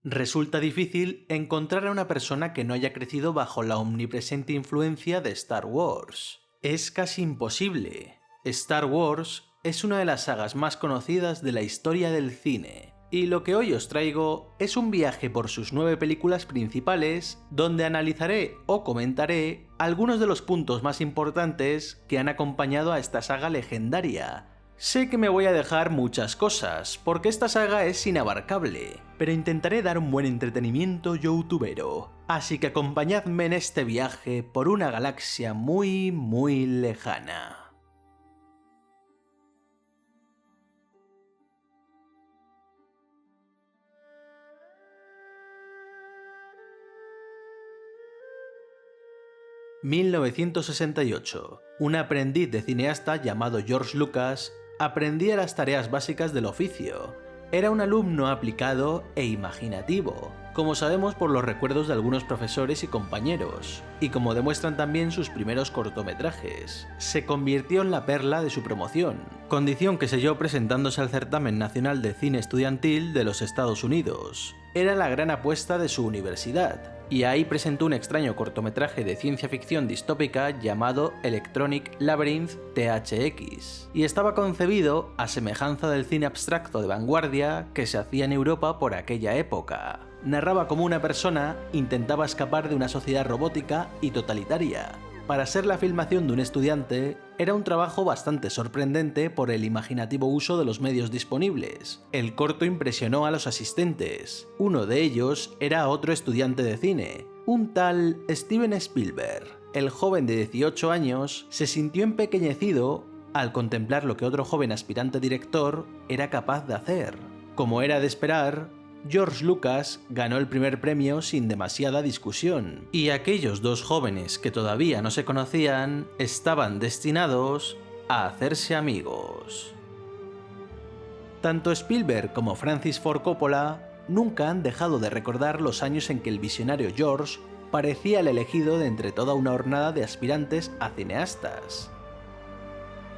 Resulta difícil encontrar a una persona que no haya crecido bajo la omnipresente influencia de Star Wars. Es casi imposible. Star Wars es una de las sagas más conocidas de la historia del cine, y lo que hoy os traigo es un viaje por sus 9 películas principales, donde analizaré o comentaré algunos de los puntos más importantes que han acompañado a esta saga legendaria. Sé que me voy a dejar muchas cosas, porque esta saga es inabarcable, pero intentaré dar un buen entretenimiento youtubero, así que acompañadme en este viaje por una galaxia muy lejana. «1968. Un aprendiz de cineasta llamado George Lucas aprendía las tareas básicas del oficio. Era un alumno aplicado e imaginativo, como sabemos por los recuerdos de algunos profesores y compañeros, y como demuestran también sus primeros cortometrajes. Se convirtió en la perla de su promoción, condición que selló presentándose al Certamen Nacional de Cine Estudiantil de los Estados Unidos. Era la gran apuesta de su universidad, y ahí presentó un extraño cortometraje de ciencia ficción distópica llamado Electronic Labyrinth THX, y estaba concebido a semejanza del cine abstracto de vanguardia que se hacía en Europa por aquella época. Narraba cómo una persona intentaba escapar de una sociedad robótica y totalitaria. Para ser la filmación de un estudiante, era un trabajo bastante sorprendente por el imaginativo uso de los medios disponibles. El corto impresionó a los asistentes. Uno de ellos era otro estudiante de cine, un tal Steven Spielberg. El joven de 18 años se sintió empequeñecido al contemplar lo que otro joven aspirante director era capaz de hacer. Como era de esperar, George Lucas ganó el primer premio sin demasiada discusión, y aquellos dos jóvenes que todavía no se conocían estaban destinados a hacerse amigos. Tanto Spielberg como Francis Ford Coppola nunca han dejado de recordar los años en que el visionario George parecía el elegido de entre toda una hornada de aspirantes a cineastas.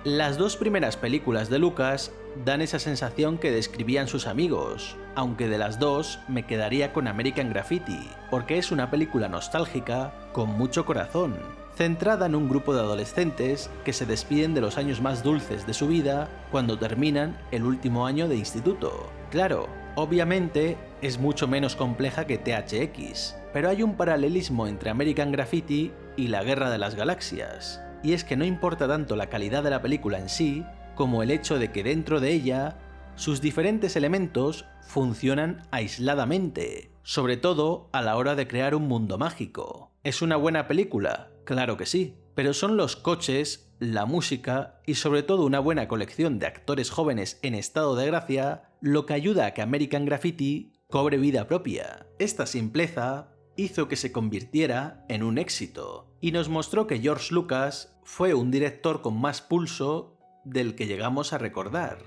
Las dos primeras películas de Lucas dan esa sensación que describían sus amigos, aunque de las dos me quedaría con American Graffiti, porque es una película nostálgica con mucho corazón, centrada en un grupo de adolescentes que se despiden de los años más dulces de su vida cuando terminan el último año de instituto. Claro, obviamente es mucho menos compleja que THX, pero hay un paralelismo entre American Graffiti y la Guerra de las Galaxias. Y es que no importa tanto la calidad de la película en sí, como el hecho de que dentro de ella, sus diferentes elementos funcionan aisladamente, sobre todo a la hora de crear un mundo mágico. ¿Es una buena película? Claro que sí, pero son los coches, la música y sobre todo una buena colección de actores jóvenes en estado de gracia lo que ayuda a que American Graffiti cobre vida propia. Esta simpleza hizo que se convirtiera en un éxito, y nos mostró que George Lucas fue un director con más pulso del que llegamos a recordar.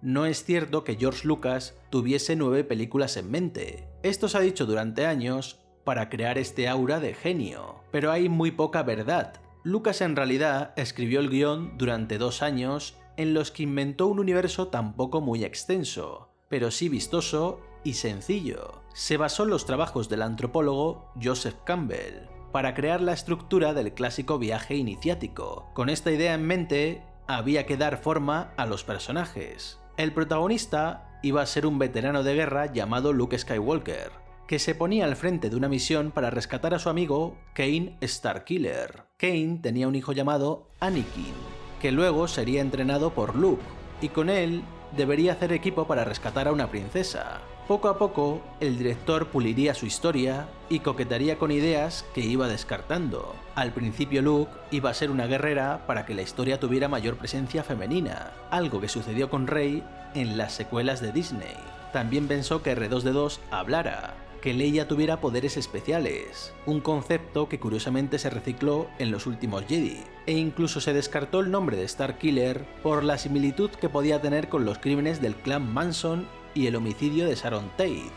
No es cierto que George Lucas tuviese 9 películas en mente. Esto se ha dicho durante años para crear este aura de genio, pero hay muy poca verdad. Lucas en realidad escribió el guión durante 2 años en los que inventó un universo tampoco muy extenso, pero sí vistoso y sencillo. Se basó en los trabajos del antropólogo Joseph Campbell para crear la estructura del clásico viaje iniciático. Con esta idea en mente, había que dar forma a los personajes. El protagonista iba a ser un veterano de guerra llamado Luke Skywalker, que se ponía al frente de una misión para rescatar a su amigo Kane Starkiller. Kane tenía un hijo llamado Anakin, que luego sería entrenado por Luke, y con él debería hacer equipo para rescatar a una princesa. Poco a poco, el director puliría su historia y coquetearía con ideas que iba descartando. Al principio Luke iba a ser una guerrera para que la historia tuviera mayor presencia femenina, algo que sucedió con Rey en las secuelas de Disney. También pensó que R2D2 hablara, que Leia tuviera poderes especiales, un concepto que curiosamente se recicló en los últimos Jedi, e incluso se descartó el nombre de Starkiller por la similitud que podía tener con los crímenes del clan Manson y el homicidio de Sharon Tate.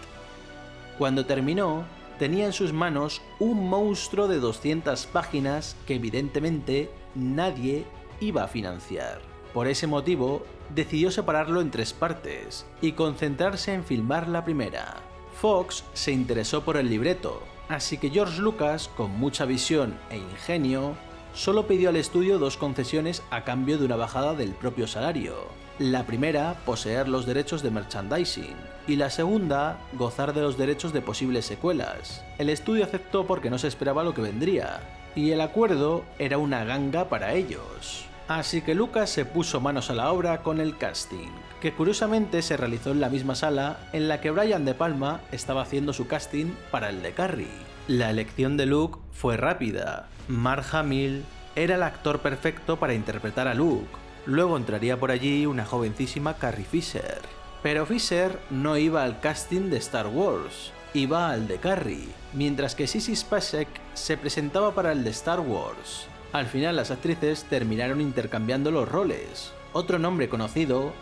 Cuando terminó, tenía en sus manos un monstruo de 200 páginas que evidentemente nadie iba a financiar. Por ese motivo, decidió separarlo en 3 partes y concentrarse en filmar la primera. Fox se interesó por el libreto, así que George Lucas, con mucha visión e ingenio, solo pidió al estudio 2 concesiones a cambio de una bajada del propio salario. La primera, poseer los derechos de merchandising, y la segunda, gozar de los derechos de posibles secuelas. El estudio aceptó porque no se esperaba lo que vendría, y el acuerdo era una ganga para ellos. Así que Lucas se puso manos a la obra con el casting, que curiosamente se realizó en la misma sala en la que Brian De Palma estaba haciendo su casting para el de Carrie. La elección de Luke fue rápida. Mark Hamill era el actor perfecto para interpretar a Luke. Luego entraría por allí una jovencísima Carrie Fisher. Pero Fisher no iba al casting de Star Wars, iba al de Carrie, mientras que Sissy Spacek se presentaba para el de Star Wars. Al final las actrices terminaron intercambiando los roles. Otro nombre conocido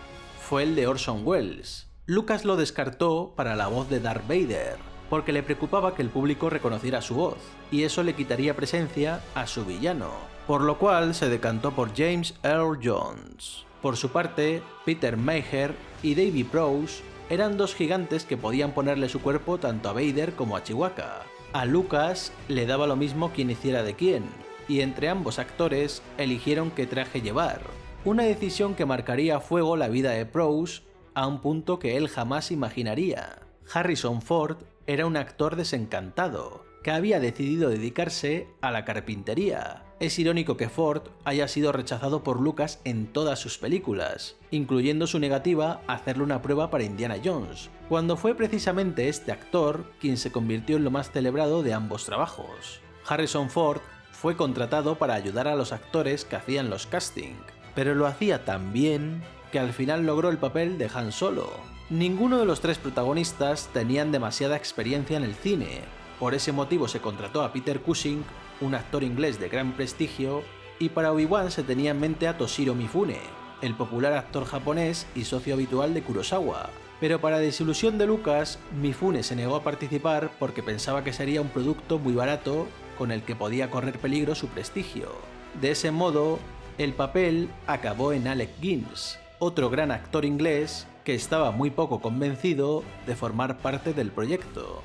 fue el de Orson Welles. Lucas lo descartó para la voz de Darth Vader, porque le preocupaba que el público reconociera su voz, y eso le quitaría presencia a su villano, por lo cual se decantó por James Earl Jones. Por su parte, Peter Maher y Davy Prowse eran 2 gigantes que podían ponerle su cuerpo tanto a Vader como a Chewbacca. A Lucas le daba lo mismo quién hiciera de quién, y entre ambos actores eligieron qué traje llevar, una decisión que marcaría a fuego la vida de Prowse a un punto que él jamás imaginaría. Harrison Ford era un actor desencantado, que había decidido dedicarse a la carpintería. Es irónico que Ford haya sido rechazado por Lucas en todas sus películas, incluyendo su negativa a hacerle una prueba para Indiana Jones, cuando fue precisamente este actor quien se convirtió en lo más celebrado de ambos trabajos. Harrison Ford fue contratado para ayudar a los actores que hacían los castings, pero lo hacía tan bien que al final logró el papel de Han Solo. Ninguno de los 3 protagonistas tenían demasiada experiencia en el cine. Por ese motivo se contrató a Peter Cushing, un actor inglés de gran prestigio, y para Obi-Wan se tenía en mente a Toshiro Mifune, el popular actor japonés y socio habitual de Kurosawa. Pero para desilusión de Lucas, Mifune se negó a participar porque pensaba que sería un producto muy barato con el que podía correr peligro su prestigio. De ese modo, el papel acabó en Alec Guinness, otro gran actor inglés que estaba muy poco convencido de formar parte del proyecto.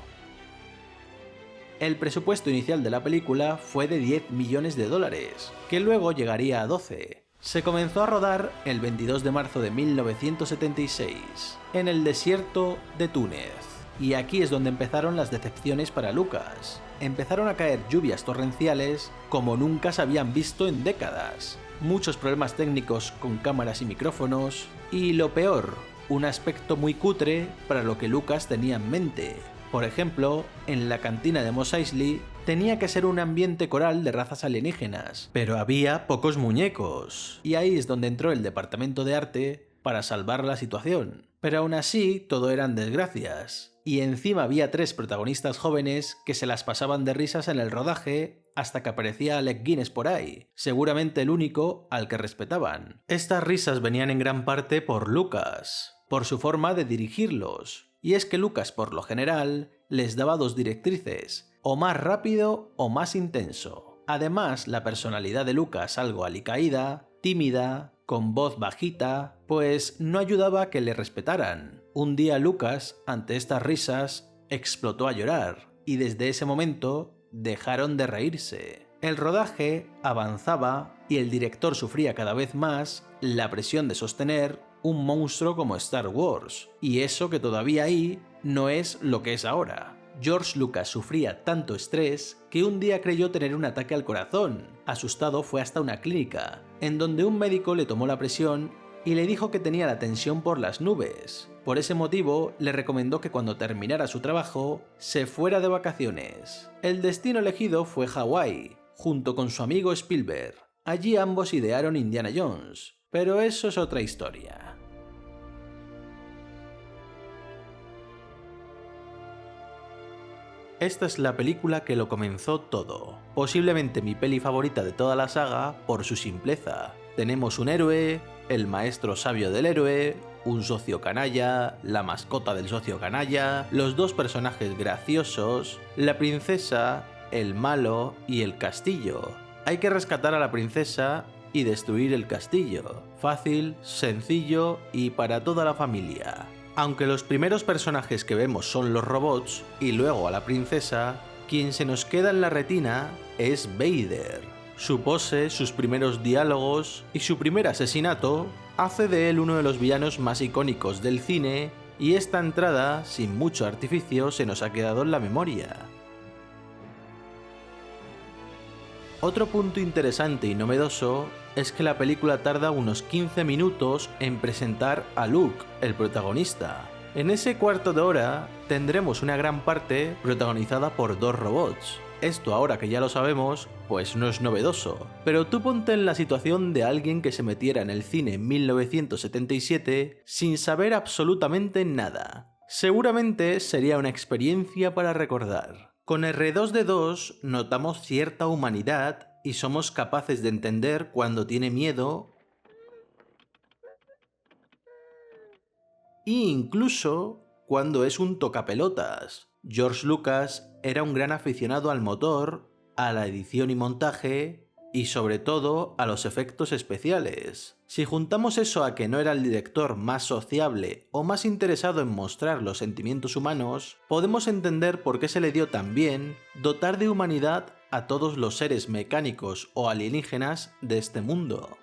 El presupuesto inicial de la película fue de $10 millones, que luego llegaría a 12. Se comenzó a rodar el 22 de marzo de 1976, en el desierto de Túnez. Y aquí es donde empezaron las decepciones para Lucas. Empezaron a caer lluvias torrenciales como nunca se habían visto en décadas. Muchos problemas técnicos con cámaras y micrófonos. Y lo peor, un aspecto muy cutre para lo que Lucas tenía en mente. Por ejemplo, en la cantina de Mos Eisley tenía que ser un ambiente coral de razas alienígenas, pero había pocos muñecos. Y ahí es donde entró el departamento de arte para salvar la situación. Pero aún así, todo eran desgracias. Y encima había 3 protagonistas jóvenes que se las pasaban de risas en el rodaje hasta que aparecía Alec Guinness por ahí, seguramente el único al que respetaban. Estas risas venían en gran parte por Lucas, por su forma de dirigirlos. Y es que Lucas, por lo general, les daba 2 directrices, o más rápido o más intenso. Además, la personalidad de Lucas, algo alicaída, tímida, con voz bajita, pues no ayudaba a que le respetaran. Un día Lucas, ante estas risas, explotó a llorar, y desde ese momento dejaron de reírse. El rodaje avanzaba y el director sufría cada vez más la presión de sostener un monstruo como Star Wars, y eso que todavía ahí no es lo que es ahora. George Lucas sufría tanto estrés que un día creyó tener un ataque al corazón. Asustado fue hasta una clínica, en donde un médico le tomó la presión y le dijo que tenía la tensión por las nubes. Por ese motivo, le recomendó que cuando terminara su trabajo, se fuera de vacaciones. El destino elegido fue Hawái, junto con su amigo Spielberg. Allí ambos idearon Indiana Jones, pero eso es otra historia. Esta es la película que lo comenzó todo. Posiblemente mi peli favorita de toda la saga por su simpleza. Tenemos un héroe, el maestro sabio del héroe, un socio canalla, la mascota del socio canalla, los 2 personajes graciosos, la princesa, el malo y el castillo. Hay que rescatar a la princesa y destruir el castillo. Fácil, sencillo y para toda la familia. Aunque los primeros personajes que vemos son los robots y luego a la princesa, quien se nos queda en la retina es Vader. Su pose, sus primeros diálogos y su primer asesinato hace de él uno de los villanos más icónicos del cine, y esta entrada, sin mucho artificio, se nos ha quedado en la memoria. Otro punto interesante y novedoso es que la película tarda unos 15 minutos en presentar a Luke, el protagonista. En ese cuarto de hora tendremos una gran parte protagonizada por dos robots. Esto, ahora que ya lo sabemos, pues no es novedoso, pero tú ponte en la situación de alguien que se metiera en el cine en 1977 sin saber absolutamente nada. Seguramente sería una experiencia para recordar. Con R2D2 notamos cierta humanidad y somos capaces de entender cuando tiene miedo e incluso cuando es un tocapelotas. George Lucas era un gran aficionado al motor, a la edición y montaje y sobre todo a los efectos especiales. Si juntamos eso a que no era el director más sociable o más interesado en mostrar los sentimientos humanos, podemos entender por qué se le dio tan bien dotar de humanidad a todos los seres mecánicos o alienígenas de este mundo.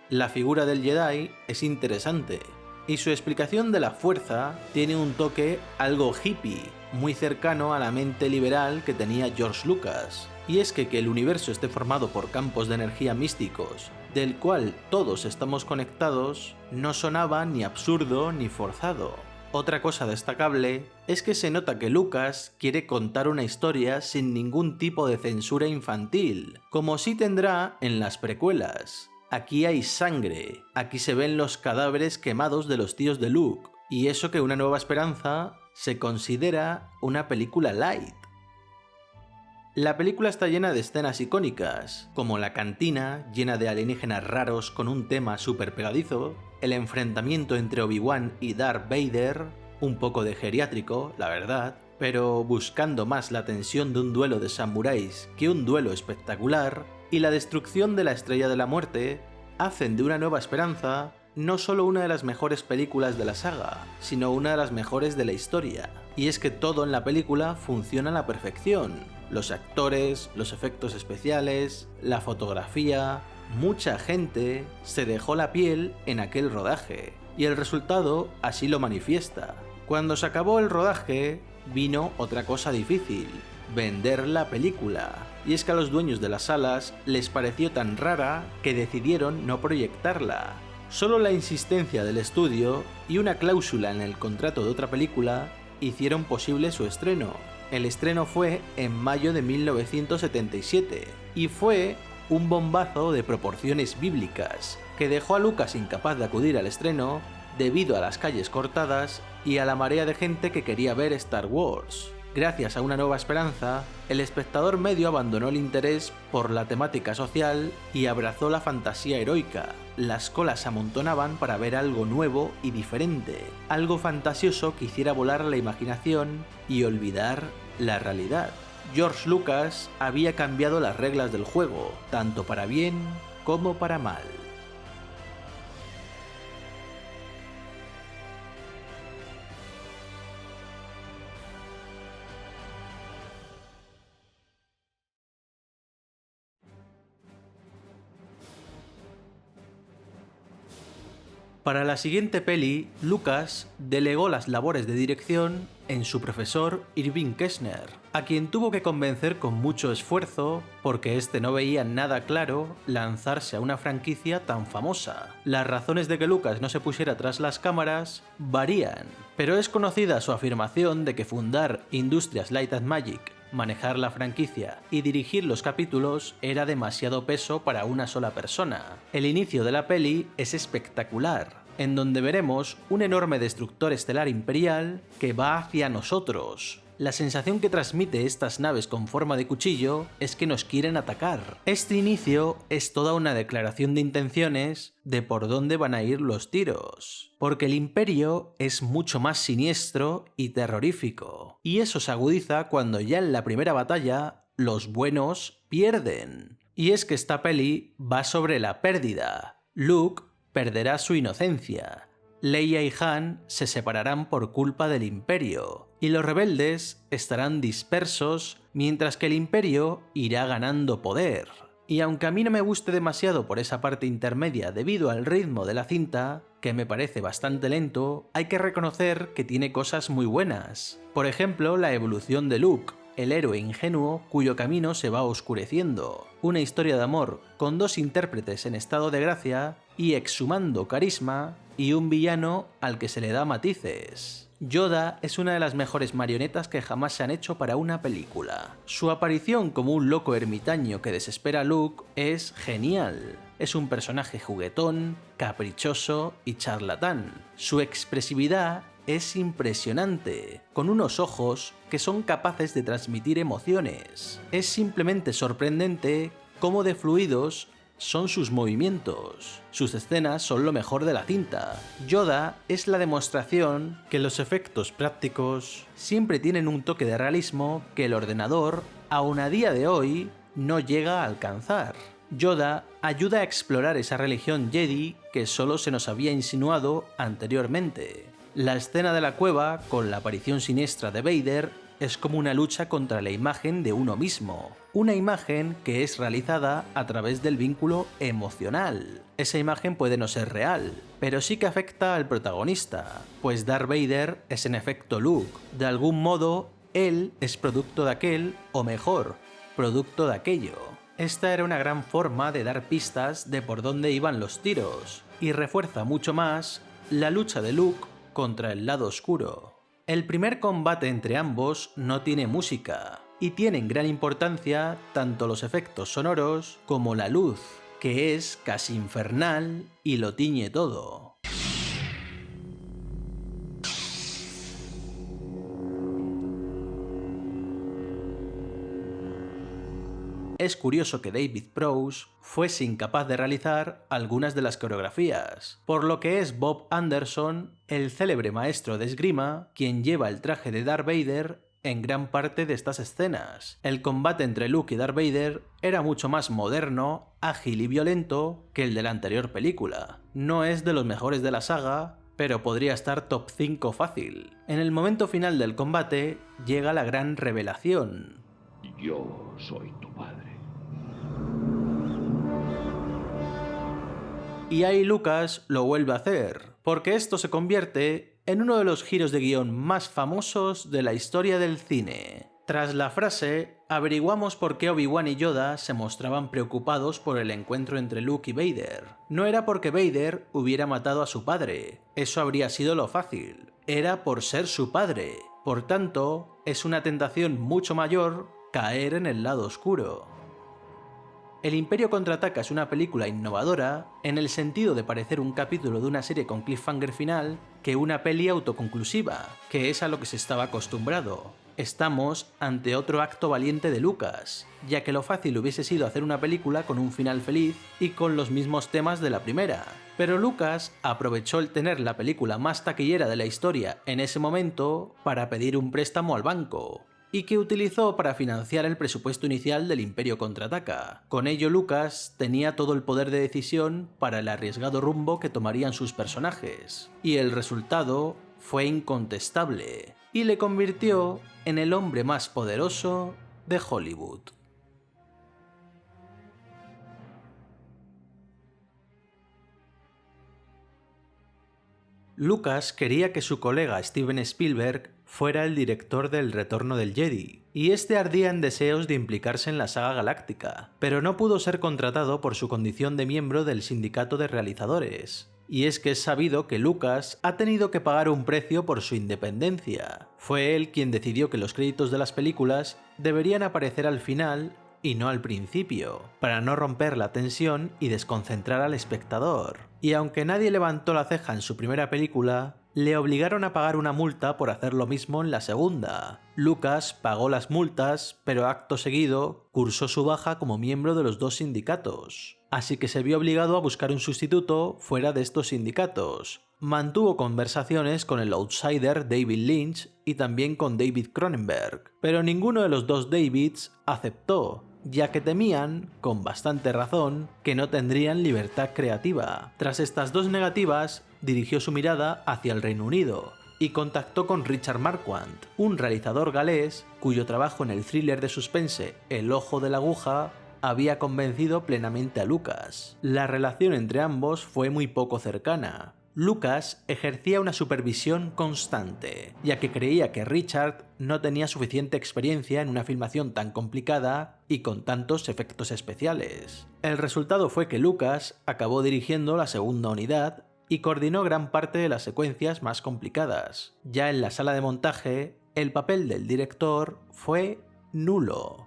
La figura del Jedi es interesante, y su explicación de la fuerza tiene un toque algo hippie, muy cercano a la mente liberal que tenía George Lucas. Y es que el universo esté formado por campos de energía místicos, del cual todos estamos conectados, no sonaba ni absurdo ni forzado. Otra cosa destacable es que se nota que Lucas quiere contar una historia sin ningún tipo de censura infantil, como sí tendrá en las precuelas. Aquí hay sangre, aquí se ven los cadáveres quemados de los tíos de Luke, y eso que Una Nueva Esperanza se considera una película light. La película está llena de escenas icónicas, como la cantina llena de alienígenas raros con un tema súper pegadizo, el enfrentamiento entre Obi-Wan y Darth Vader, un poco de geriátrico, la verdad, pero buscando más la tensión de un duelo de samuráis que un duelo espectacular, y la destrucción de la Estrella de la Muerte, hacen de Una Nueva Esperanza no solo una de las mejores películas de la saga, sino una de las mejores de la historia. Y es que todo en la película funciona a la perfección. Los actores, los efectos especiales, la fotografía. Mucha gente se dejó la piel en aquel rodaje, y el resultado así lo manifiesta. Cuando se acabó el rodaje, vino otra cosa difícil: vender la película. Y es que a los dueños de las salas les pareció tan rara que decidieron no proyectarla. Solo la insistencia del estudio y una cláusula en el contrato de otra película hicieron posible su estreno. El estreno fue en mayo de 1977 y fue un bombazo de proporciones bíblicas que dejó a Lucas incapaz de acudir al estreno debido a las calles cortadas y a la marea de gente que quería ver Star Wars. Gracias a Una Nueva Esperanza, el espectador medio abandonó el interés por la temática social y abrazó la fantasía heroica. Las colas se amontonaban para ver algo nuevo y diferente, algo fantasioso que hiciera volar la imaginación y olvidar la realidad. George Lucas había cambiado las reglas del juego, tanto para bien como para mal. Para la siguiente peli, Lucas delegó las labores de dirección en su profesor Irving Kershner, a quien tuvo que convencer con mucho esfuerzo porque este no veía nada claro lanzarse a una franquicia tan famosa. Las razones de que Lucas no se pusiera tras las cámaras varían, pero es conocida su afirmación de que fundar Industrias Light and Magic, manejar la franquicia y dirigir los capítulos era demasiado peso para una sola persona. El inicio de la peli es espectacular, en donde veremos un enorme destructor estelar imperial que va hacia nosotros. La sensación que transmite estas naves con forma de cuchillo es que nos quieren atacar. Este inicio es toda una declaración de intenciones de por dónde van a ir los tiros, porque el Imperio es mucho más siniestro y terrorífico, y eso se agudiza cuando ya en la primera batalla los buenos pierden. Y es que esta peli va sobre la pérdida. Luke perderá su inocencia. Leia y Han se separarán por culpa del Imperio, y los rebeldes estarán dispersos mientras que el Imperio irá ganando poder. Y aunque a mí no me guste demasiado por esa parte intermedia debido al ritmo de la cinta, que me parece bastante lento, hay que reconocer que tiene cosas muy buenas. Por ejemplo, la evolución de Luke, el héroe ingenuo cuyo camino se va oscureciendo. Una historia de amor con dos intérpretes en estado de gracia y exhumando carisma, y un villano al que se le da matices. Yoda es una de las mejores marionetas que jamás se han hecho para una película. Su aparición como un loco ermitaño que desespera a Luke es genial. Es un personaje juguetón, caprichoso y charlatán. Su expresividad es impresionante, con unos ojos que son capaces de transmitir emociones. Es simplemente sorprendente cómo de fluidos son sus movimientos. Sus escenas son lo mejor de la cinta. Yoda es la demostración que los efectos prácticos siempre tienen un toque de realismo que el ordenador, aun a día de hoy, no llega a alcanzar. Yoda ayuda a explorar esa religión Jedi que solo se nos había insinuado anteriormente. La escena de la cueva, con la aparición siniestra de Vader, es como una lucha contra la imagen de uno mismo. Una imagen que es realizada a través del vínculo emocional. Esa imagen puede no ser real, pero sí que afecta al protagonista, pues Darth Vader es en efecto Luke. De algún modo, él es producto de aquel, o mejor, producto de aquello. Esta era una gran forma de dar pistas de por dónde iban los tiros, y refuerza mucho más la lucha de Luke contra el lado oscuro. El primer combate entre ambos no tiene música, y tienen gran importancia tanto los efectos sonoros como la luz, que es casi infernal y lo tiñe todo. Es curioso que David Prowse fuese incapaz de realizar algunas de las coreografías, por lo que es Bob Anderson, el célebre maestro de esgrima, quien lleva el traje de Darth Vader en gran parte de estas escenas. El combate entre Luke y Darth Vader era mucho más moderno, ágil y violento que el de la anterior película. No es de los mejores de la saga, pero podría estar top 5 fácil. En el momento final del combate llega la gran revelación. Yo soy tu padre. Y ahí Lucas lo vuelve a hacer, porque esto se convierte en uno de los giros de guión más famosos de la historia del cine. Tras la frase, averiguamos por qué Obi-Wan y Yoda se mostraban preocupados por el encuentro entre Luke y Vader. No era porque Vader hubiera matado a su padre, eso habría sido lo fácil. Era por ser su padre. Por tanto, es una tentación mucho mayor caer en el lado oscuro. El Imperio Contraataca es una película innovadora en el sentido de parecer un capítulo de una serie con cliffhanger final que una peli autoconclusiva, que es a lo que se estaba acostumbrado. Estamos ante otro acto valiente de Lucas, ya que lo fácil hubiese sido hacer una película con un final feliz y con los mismos temas de la primera. Pero Lucas aprovechó el tener la película más taquillera de la historia en ese momento para pedir un préstamo al banco, y que utilizó para financiar el presupuesto inicial del Imperio Contraataca. Con ello Lucas tenía todo el poder de decisión para el arriesgado rumbo que tomarían sus personajes, y el resultado fue incontestable, y le convirtió en el hombre más poderoso de Hollywood. Lucas quería que su colega Steven Spielberg fuera el director del Retorno del Jedi, y este ardía en deseos de implicarse en la saga galáctica, pero no pudo ser contratado por su condición de miembro del sindicato de realizadores. Y es que es sabido que Lucas ha tenido que pagar un precio por su independencia. Fue él quien decidió que los créditos de las películas deberían aparecer al final y no al principio, para no romper la tensión y desconcentrar al espectador. Y aunque nadie levantó la ceja en su primera película, le obligaron a pagar una multa por hacer lo mismo en la segunda. Lucas pagó las multas, pero acto seguido cursó su baja como miembro de los dos sindicatos. Así que se vio obligado a buscar un sustituto fuera de estos sindicatos. Mantuvo conversaciones con el outsider David Lynch y también con David Cronenberg, pero ninguno de los dos Davids aceptó. ya que temían, con bastante razón, que no tendrían libertad creativa. Tras estas dos negativas, dirigió su mirada hacia el Reino Unido y contactó con Richard Marquand, un realizador galés cuyo trabajo en el thriller de suspense El ojo de la aguja había convencido plenamente a Lucas. La relación entre ambos fue muy poco cercana. Lucas ejercía una supervisión constante, ya que creía que Richard no tenía suficiente experiencia en una filmación tan complicada y con tantos efectos especiales. El resultado fue que Lucas acabó dirigiendo la segunda unidad y coordinó gran parte de las secuencias más complicadas. Ya en la sala de montaje, el papel del director fue nulo.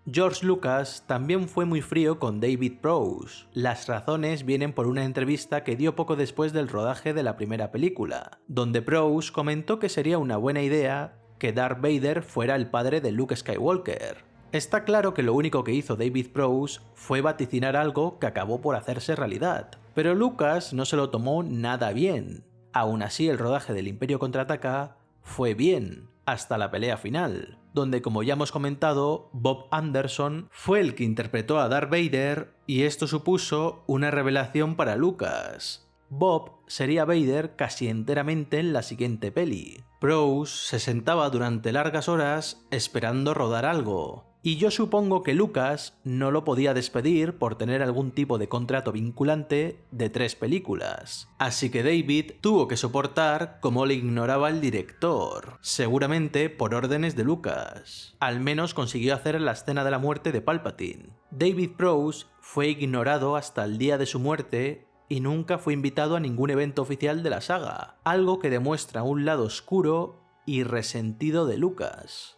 George Lucas también fue muy frío con David Prowse. Las razones vienen por una entrevista que dio poco después del rodaje de la primera película, donde Prowse comentó que sería una buena idea que Darth Vader fuera el padre de Luke Skywalker. Está claro que lo único que hizo David Prowse fue vaticinar algo que acabó por hacerse realidad, pero Lucas no se lo tomó nada bien. Aún así, el rodaje del Imperio Contraataca fue bien, hasta la pelea final, donde, como ya hemos comentado, Bob Anderson fue el que interpretó a Darth Vader y esto supuso una revelación para Lucas. Bob sería Vader casi enteramente en la siguiente peli. Prowse se sentaba durante largas horas esperando rodar algo, y yo supongo que Lucas no lo podía despedir por tener algún tipo de contrato vinculante de 3 películas. Así que David tuvo que soportar cómo le ignoraba el director, seguramente por órdenes de Lucas. Al menos consiguió hacer la escena de la muerte de Palpatine. David Prowse fue ignorado hasta el día de su muerte y nunca fue invitado a ningún evento oficial de la saga, algo que demuestra un lado oscuro y resentido de Lucas.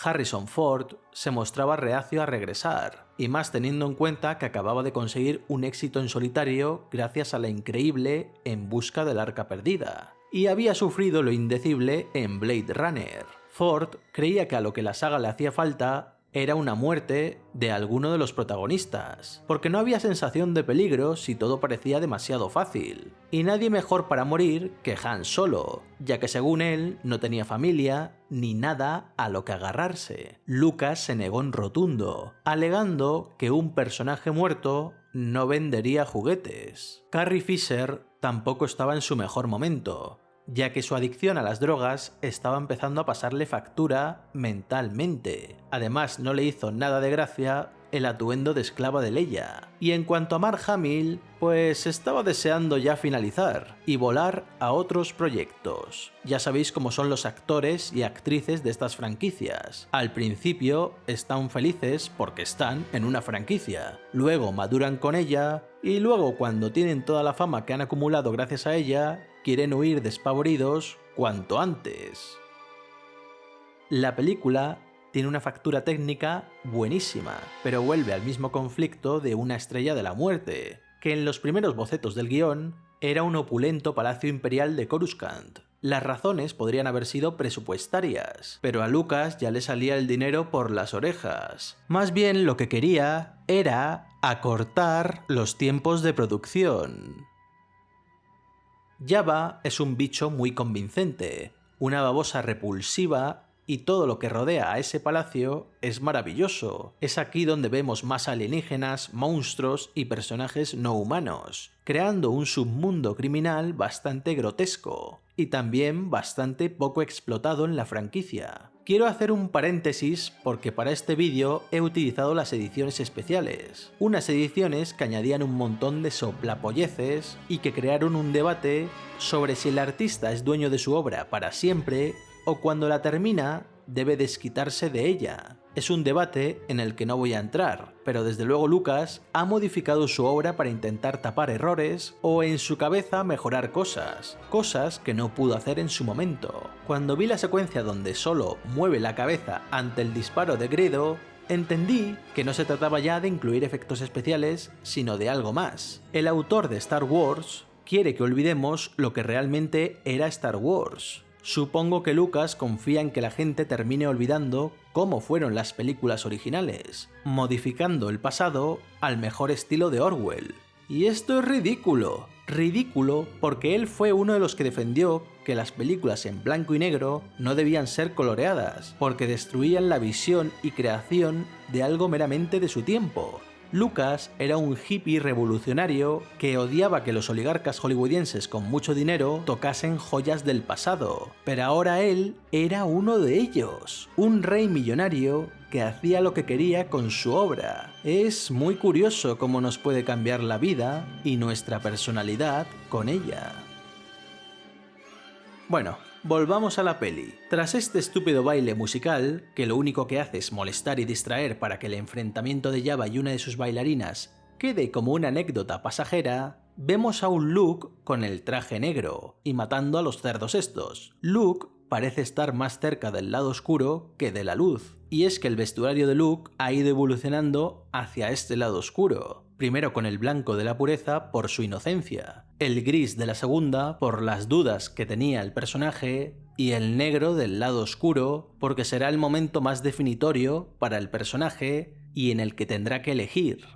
Harrison Ford se mostraba reacio a regresar, y más teniendo en cuenta que acababa de conseguir un éxito en solitario gracias a la increíble En busca del arca perdida, y había sufrido lo indecible en Blade Runner. Ford creía que a lo que la saga le hacía falta era una muerte de alguno de los protagonistas, porque no había sensación de peligro si todo parecía demasiado fácil, y nadie mejor para morir que Han Solo, ya que según él no tenía familia ni nada a lo que agarrarse. Lucas se negó en rotundo, alegando que un personaje muerto no vendería juguetes. Carrie Fisher tampoco estaba en su mejor momento, ya que su adicción a las drogas estaba empezando a pasarle factura mentalmente. Además, no le hizo nada de gracia el atuendo de esclava de Leia. Y en cuanto a Mark Hamill, pues estaba deseando ya finalizar y volar a otros proyectos. Ya sabéis cómo son los actores y actrices de estas franquicias. Al principio están felices porque están en una franquicia, luego maduran con ella y luego, cuando tienen toda la fama que han acumulado gracias a ella, quieren huir despavoridos cuanto antes. La película tiene una factura técnica buenísima, pero vuelve al mismo conflicto de Una estrella de la muerte, que en los primeros bocetos del guión era un opulento palacio imperial de Coruscant. Las razones podrían haber sido presupuestarias, pero a Lucas ya le salía el dinero por las orejas. Más bien lo que quería era acortar los tiempos de producción. Jabba es un bicho muy convincente, una babosa repulsiva, y todo lo que rodea a ese palacio es maravilloso. Es aquí donde vemos más alienígenas, monstruos y personajes no humanos, creando un submundo criminal bastante grotesco y también bastante poco explotado en la franquicia. Quiero hacer un paréntesis porque para este vídeo he utilizado las ediciones especiales, unas ediciones que añadían un montón de soplapolleces y que crearon un debate sobre si el artista es dueño de su obra para siempre o cuando la termina debe desquitarse de ella. Es un debate en el que no voy a entrar, pero desde luego Lucas ha modificado su obra para intentar tapar errores o en su cabeza mejorar cosas que no pudo hacer en su momento. Cuando vi la secuencia donde Solo mueve la cabeza ante el disparo de Greedo, entendí que no se trataba ya de incluir efectos especiales, sino de algo más. El autor de Star Wars quiere que olvidemos lo que realmente era Star Wars. Supongo que Lucas confía en que la gente termine olvidando cómo fueron las películas originales, modificando el pasado al mejor estilo de Orwell. Y esto es ridículo porque él fue uno de los que defendió que que las películas en blanco y negro no debían ser coloreadas, porque destruían la visión y creación de algo meramente de su tiempo. Lucas era un hippie revolucionario que odiaba que los oligarcas hollywoodienses con mucho dinero tocasen joyas del pasado, pero ahora él era uno de ellos, un rey millonario que hacía lo que quería con su obra. Es muy curioso cómo nos puede cambiar la vida y nuestra personalidad con ella. Bueno, volvamos a la peli. Tras este estúpido baile musical, que lo único que hace es molestar y distraer para que el enfrentamiento de Jabba y una de sus bailarinas quede como una anécdota pasajera, vemos a un Luke con el traje negro y matando a los cerdos estos. Luke parece estar más cerca del lado oscuro que de la luz, y es que el vestuario de Luke ha ido evolucionando hacia este lado oscuro. Primero con el blanco de la pureza por su inocencia, el gris de la segunda por las dudas que tenía el personaje y el negro del lado oscuro porque será el momento más definitorio para el personaje y en el que tendrá que elegir.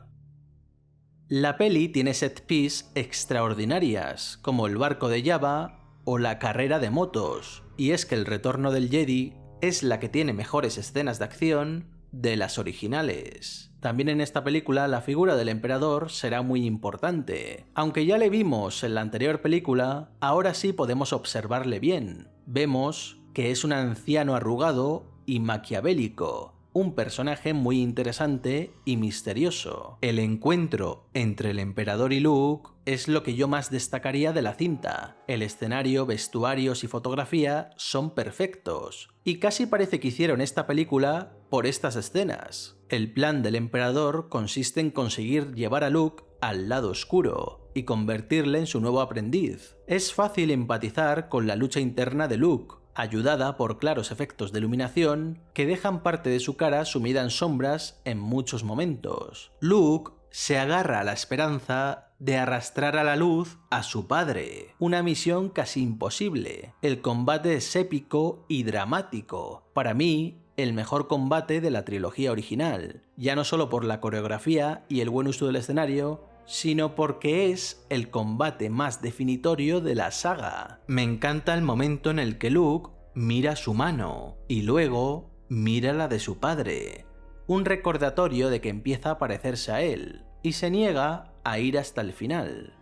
La peli tiene set piece extraordinarias como el barco de Jabba o la carrera de motos, y es que el retorno del Jedi es la que tiene mejores escenas de acción de las originales. También en esta película la figura del emperador será muy importante. Aunque ya le vimos en la anterior película, ahora sí podemos observarle bien. Vemos que es un anciano arrugado y maquiavélico, un personaje muy interesante y misterioso. El encuentro entre el emperador y Luke es lo que yo más destacaría de la cinta. El escenario, vestuarios y fotografía son perfectos, y casi parece que hicieron esta película por estas escenas. El plan del emperador consiste en conseguir llevar a Luke al lado oscuro y convertirle en su nuevo aprendiz. Es fácil empatizar con la lucha interna de Luke, ayudada por claros efectos de iluminación que dejan parte de su cara sumida en sombras en muchos momentos. Luke se agarra a la esperanza de arrastrar a la luz a su padre, una misión casi imposible. El combate es épico y dramático. Para mí, el mejor combate de la trilogía original, ya no solo por la coreografía y el buen uso del escenario, sino porque es el combate más definitorio de la saga. Me encanta el momento en el que Luke mira su mano y luego mira la de su padre, un recordatorio de que empieza a parecerse a él, y se niega a ir hasta el final.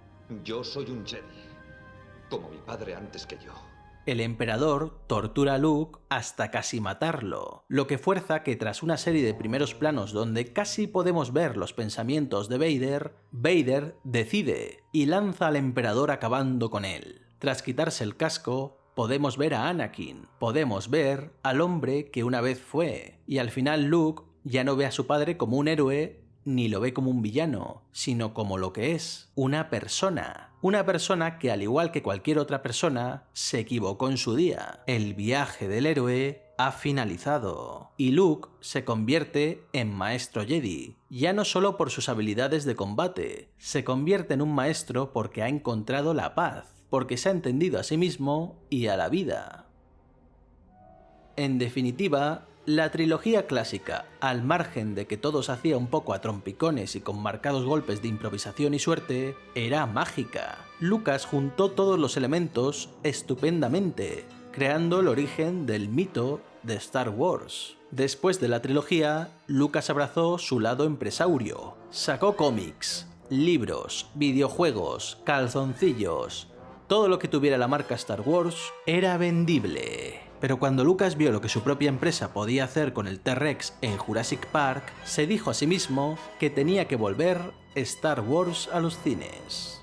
Yo soy un Jedi, como mi padre antes que yo. El emperador tortura a Luke hasta casi matarlo, lo que fuerza que tras una serie de primeros planos donde casi podemos ver los pensamientos de Vader, Vader decide y lanza al emperador acabando con él. Tras quitarse el casco, podemos ver a Anakin, podemos ver al hombre que una vez fue, y al final Luke ya no ve a su padre como un héroe ni lo ve como un villano, sino como lo que es, una persona. Una persona que, al igual que cualquier otra persona, se equivocó en su día. El viaje del héroe ha finalizado, y Luke se convierte en maestro Jedi, ya no solo por sus habilidades de combate, se convierte en un maestro porque ha encontrado la paz, porque se ha entendido a sí mismo y a la vida. En definitiva, la trilogía clásica, al margen de que todo se hacía un poco a trompicones y con marcados golpes de improvisación y suerte, era mágica. Lucas juntó todos los elementos estupendamente, creando el origen del mito de Star Wars. Después de la trilogía, Lucas abrazó su lado empresario, sacó cómics, libros, videojuegos, calzoncillos. Todo lo que tuviera la marca Star Wars era vendible. Pero cuando Lucas vio lo que su propia empresa podía hacer con el T-Rex en Jurassic Park, se dijo a sí mismo que tenía que volver Star Wars a los cines.